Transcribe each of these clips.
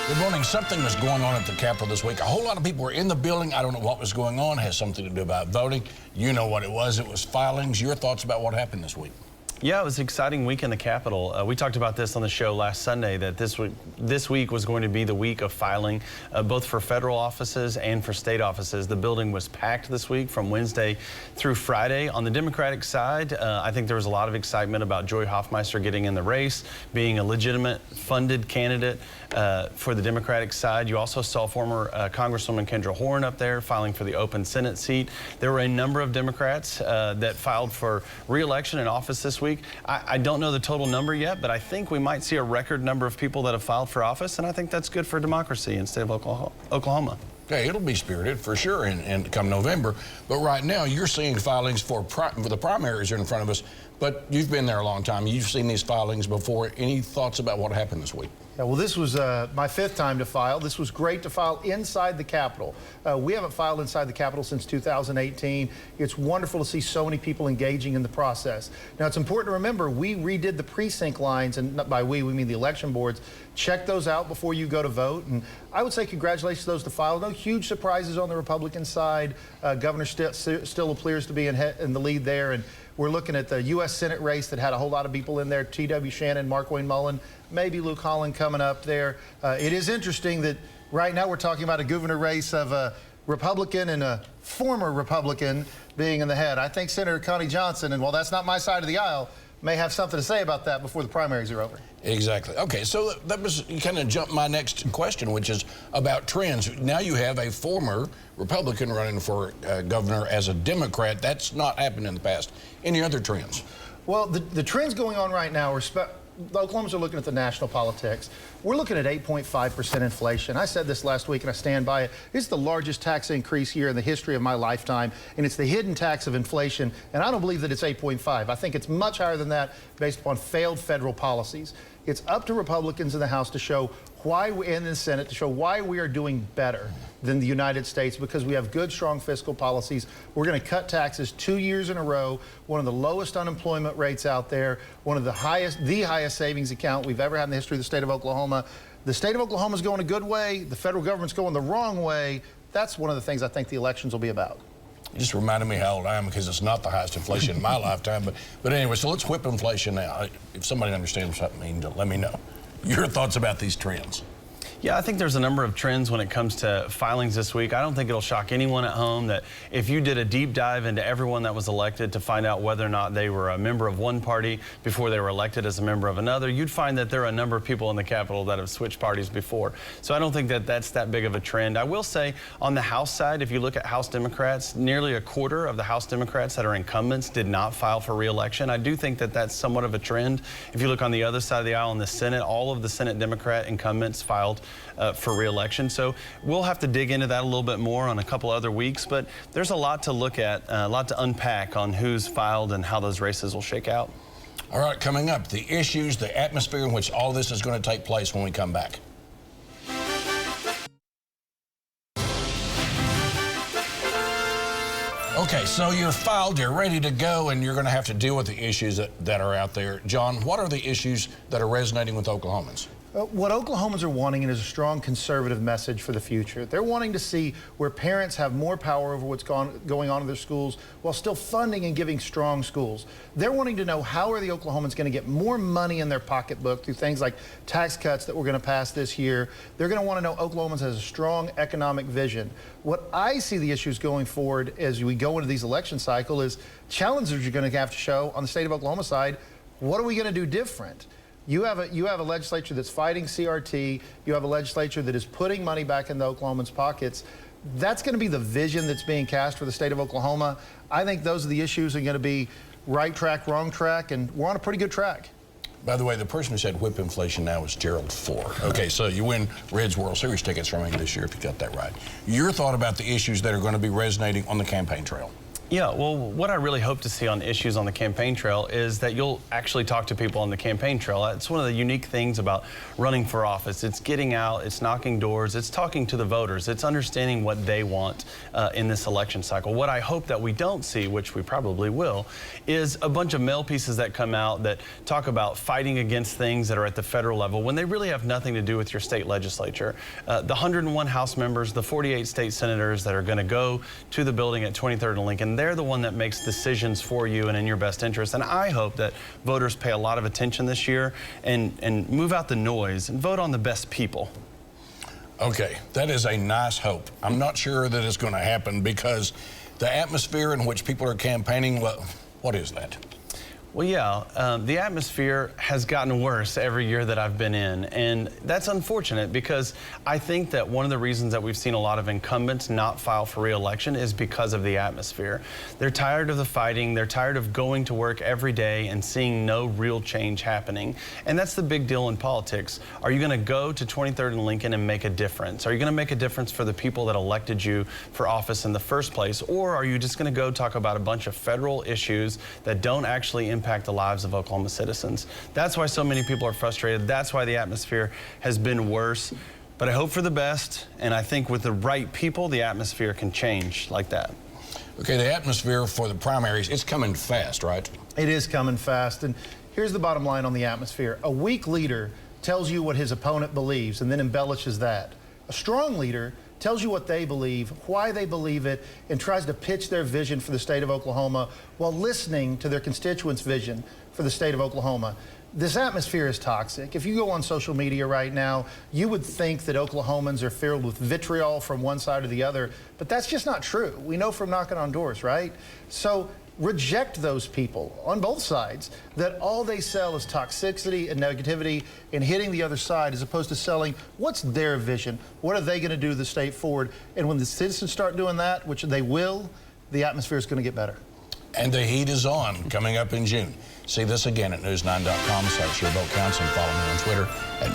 Good morning. Something was going on at the Capitol this week. A whole lot of people were in the building. I don't know what was going on. It has something to do about voting. You know what it was. It was filings. Your thoughts about what happened this week? Yeah, it was an exciting week in the Capitol. We talked about this on the show last Sunday, that this week was going to be the week of filing, both for federal offices and for state offices. The building was packed this week from Wednesday through Friday. On the Democratic side, I think there was a lot of excitement about Joy Hoffmeister getting in the race, being a legitimate funded candidate for the Democratic side. You also saw former Congresswoman Kendra Horn up there filing for the open Senate seat. There were a number of Democrats that filed for re-election in office this week. I don't know the total number yet, but I think we might see a record number of people that have filed for office, and I think that's good for democracy in the state of Oklahoma. Okay, it'll be spirited for sure and come November. But right now, you're seeing filings for the primaries are in front of us, but you've been there a long time. You've seen these filings before. Any thoughts about what happened this week? Yeah, well, this was my fifth time to file. This was great to file inside the Capitol. We haven't filed inside the Capitol since 2018. It's wonderful to see so many people engaging in the process. Now, it's important to remember, we redid the precinct lines, and by we mean the election boards. Check those out before you go to vote. And I would say congratulations to those to file. No huge surprises on the Republican side. Governor still appears to be in the lead there. And we're looking at the U.S. Senate race that had a whole lot of people in there. T.W. Shannon, Markwayne Mullin, maybe Luke Holland coming up there. It is interesting that right now we're talking about a governor race of a Republican and a former Republican being in the head. I think Senator Connie Johnson, and while that's not my side of the aisle, may have something to say about that before the primaries are over. Exactly. Okay, so that was, you kind of jumped my next question, which is about trends. Now you have a former Republican running for governor as a Democrat. That's not happened in the past. Any other trends? Well, the trends going on right now are the Oklahomans are looking at the national politics. We're looking at 8.5% inflation. I said this last week, and I stand by it. It's the largest tax increase year in the history of my lifetime, and it's the hidden tax of inflation, and I don't believe that it's 8.5. I think it's much higher than that based upon failed federal policies. It's up to Republicans in the House to show why, in the Senate, to show why we are doing better than the United States, because we have good, strong fiscal policies. We're going to cut taxes 2 years in a row, one of the lowest unemployment rates out there, one of the highest savings account we've ever had in the history of the state of Oklahoma. The state of Oklahoma is going a good way. The federal government's going the wrong way. That's one of the things I think the elections will be about. You just reminded me how old I am, because it's not the highest inflation in my lifetime. But anyway, so let's whip inflation now. If somebody understands what that means, let me know. Your thoughts about these trends? Yeah, I think there's a number of trends when it comes to filings this week. I don't think it'll shock anyone at home that if you did a deep dive into everyone that was elected to find out whether or not they were a member of one party before they were elected as a member of another, you'd find that there are a number of people in the Capitol that have switched parties before. So I don't think that that's that big of a trend. I will say on the House side, if you look at House Democrats, nearly a quarter of the House Democrats that are incumbents did not file for re-election. I do think that that's somewhat of a trend. If you look on the other side of the aisle in the Senate, all of the Senate Democrat incumbents filed for re-election. So we'll have to dig into that a little bit more on a couple other weeks, but there's a lot to look at, a lot to unpack on who's filed and how those races will shake out. All right, coming up, the issues, the atmosphere in which all this is going to take place when we come back. Okay, so you're filed, you're ready to go, and you're going to have to deal with the issues that are out there. John, what are the issues that are resonating with Oklahomans? What Oklahomans are wanting is a strong conservative message for the future. They're wanting to see where parents have more power over what's going on in their schools while still funding and giving strong schools. They're wanting to know how are the Oklahomans going to get more money in their pocketbook through things like tax cuts that we're going to pass this year. They're going to want to know Oklahomans has a strong economic vision. What I see the issues going forward as we go into these election cycle is challenges you're going to have to show on the state of Oklahoma side. What are we going to do different? You have a legislature that's fighting CRT. You have a legislature that is putting money back in the Oklahomans' pockets. That's going to be the vision that's being cast for the state of Oklahoma. I think those are the issues that are going to be right track, wrong track, and we're on a pretty good track. By the way, the person who said whip inflation now is Gerald Ford. Okay, so you win Reds World Series tickets from him this year if you got that right. Your thought about the issues that are going to be resonating on the campaign trail? Yeah, well, what I really hope to see on issues on the campaign trail is that you'll actually talk to people on the campaign trail. It's one of the unique things about running for office. It's getting out, it's knocking doors, it's talking to the voters, it's understanding what they want in this election cycle. What I hope that we don't see, which we probably will, is a bunch of mail pieces that come out that talk about fighting against things that are at the federal level when they really have nothing to do with your state legislature. The 101 House members, the 48 state senators that are going to go to the building at 23rd and Lincoln, they're the one that makes decisions for you and in your best interest. And I hope that voters pay a lot of attention this year and move out the noise and vote on the best people. Okay, that is a nice hope. I'm not sure that it's going to happen because the atmosphere in which people are campaigning, well, what is that? Well, yeah, the atmosphere has gotten worse every year that I've been in, and that's unfortunate because I think that one of the reasons that we've seen a lot of incumbents not file for re-election is because of the atmosphere. They're tired of the fighting, they're tired of going to work every day and seeing no real change happening, and that's the big deal in politics. Are you going to go to 23rd and Lincoln and make a difference? Are you going to make a difference for the people that elected you for office in the first place, or are you just going to go talk about a bunch of federal issues that don't actually impact the lives of Oklahoma citizens? That's why so many people are frustrated. That's why the atmosphere has been worse. But I hope for the best, and I think with the right people, the atmosphere can change like that. Okay, the atmosphere for the primaries, it's coming fast, right? It is coming fast. And here's the bottom line on the atmosphere. A weak leader tells you what his opponent believes and then embellishes that. A strong leader tells you what they believe, why they believe it, and tries to pitch their vision for the state of Oklahoma while listening to their constituents' vision for the state of Oklahoma. This atmosphere is toxic. If you go on social media right now, you would think that Oklahomans are filled with vitriol from one side or the other, but that's just not true. We know from knocking on doors, right? So reject those people on both sides that all they sell is toxicity and negativity and hitting the other side as opposed to selling what's their vision, what are they going to do to the state forward. And when the citizens start doing that, which they will, the atmosphere is going to get better. And the heat is on coming up in June. See this again at news9.com/yourvotecounts and follow me on Twitter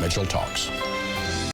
@MitchellTalks.